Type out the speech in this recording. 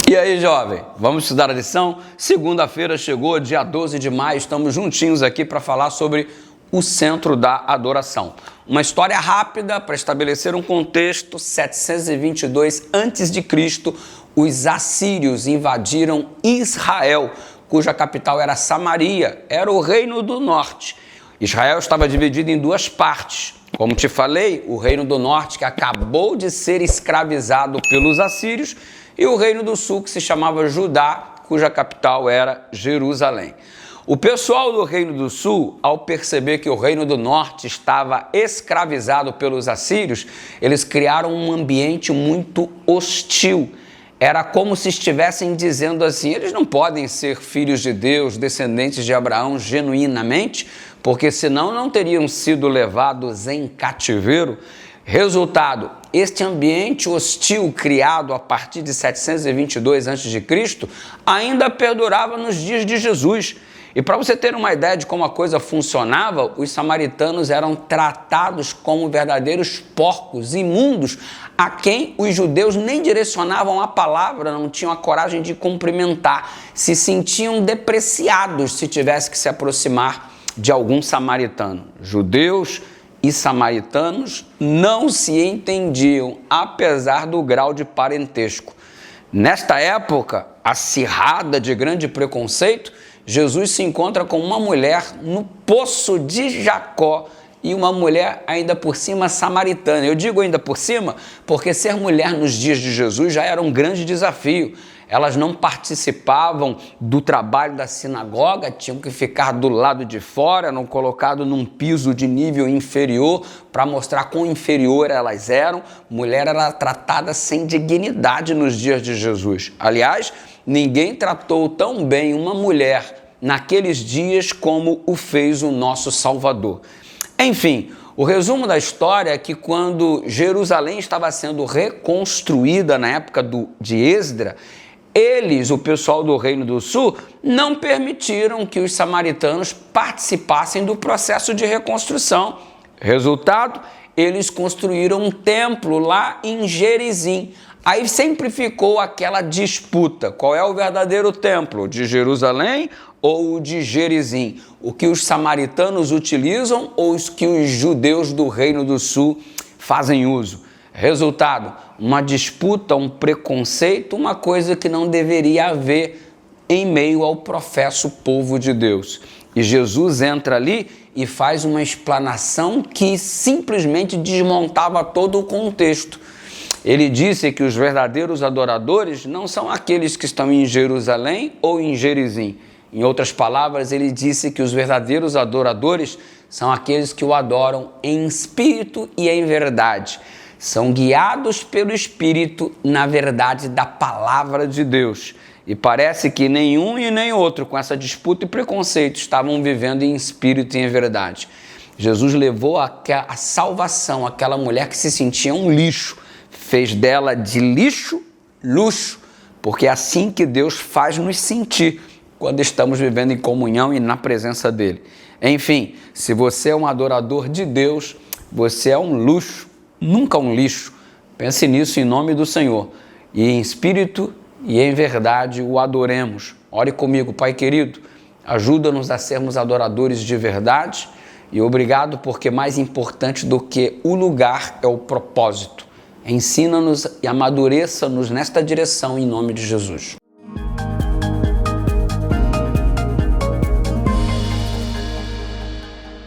E aí, jovem, vamos estudar a lição? Segunda-feira chegou, dia 12 de maio, estamos juntinhos aqui para falar sobre o centro da adoração. Uma história rápida para estabelecer um contexto. 722 a.C., os assírios invadiram Israel, cuja capital era Samaria, era o reino do norte. Israel estava dividido em duas partes. Como te falei, o reino do norte, que acabou de ser escravizado pelos assírios, e o reino do sul, que se chamava Judá, cuja capital era Jerusalém. O pessoal do reino do sul, ao perceber que o reino do norte estava escravizado pelos assírios, eles criaram um ambiente muito hostil. Era como se estivessem dizendo assim: eles não podem ser filhos de Deus, descendentes de Abraão genuinamente, porque senão não teriam sido levados em cativeiro. Resultado, este ambiente hostil criado a partir de 722 a.C. ainda perdurava nos dias de Jesus. E para você ter uma ideia de como a coisa funcionava, os samaritanos eram tratados como verdadeiros porcos imundos, a quem os judeus nem direcionavam a palavra, não tinham a coragem de cumprimentar, se sentiam depreciados se tivesse que se aproximar de algum samaritano. Judeus e samaritanos não se entendiam, apesar do grau de parentesco. Nesta época, acirrada de grande preconceito, Jesus se encontra com uma mulher no poço de Jacó, e uma mulher ainda por cima samaritana. Eu digo ainda por cima porque ser mulher nos dias de Jesus já era um grande desafio. Elas não participavam do trabalho da sinagoga, tinham que ficar do lado de fora, eram colocadas num piso de nível inferior para mostrar quão inferior elas eram. Mulher era tratada sem dignidade nos dias de Jesus. Aliás, ninguém tratou tão bem uma mulher naqueles dias como o fez o nosso Salvador. Enfim, o resumo da história é que quando Jerusalém estava sendo reconstruída na época de Esdras, eles, o pessoal do Reino do Sul, não permitiram que os samaritanos participassem do processo de reconstrução. Resultado, eles construíram um templo lá em Gerizim. Aí sempre ficou aquela disputa: qual é o verdadeiro templo, de Jerusalém ou o de Gerizim? O que os samaritanos utilizam ou os que os judeus do Reino do Sul fazem uso? Resultado, uma disputa, um preconceito, uma coisa que não deveria haver em meio ao professo povo de Deus. E Jesus entra ali e faz uma explanação que simplesmente desmontava todo o contexto. Ele disse que os verdadeiros adoradores não são aqueles que estão em Jerusalém ou em Gerizim. Em outras palavras, ele disse que os verdadeiros adoradores são aqueles que o adoram em espírito e em verdade. São guiados pelo Espírito na verdade da palavra de Deus. E parece que nenhum e nem outro, com essa disputa e preconceito, estavam vivendo em espírito e em verdade. Jesus levou a salvação àquela mulher que se sentia um lixo, fez dela de lixo luxo, porque é assim que Deus faz nos sentir quando estamos vivendo em comunhão e na presença dele. Enfim, se você é um adorador de Deus, você é um luxo, nunca um lixo. Pense nisso em nome do Senhor. E em espírito e em verdade o adoremos. Ore comigo, Pai querido, ajuda-nos a sermos adoradores de verdade, e obrigado porque mais importante do que o lugar é o propósito. Ensina-nos e amadureça-nos nesta direção em nome de Jesus.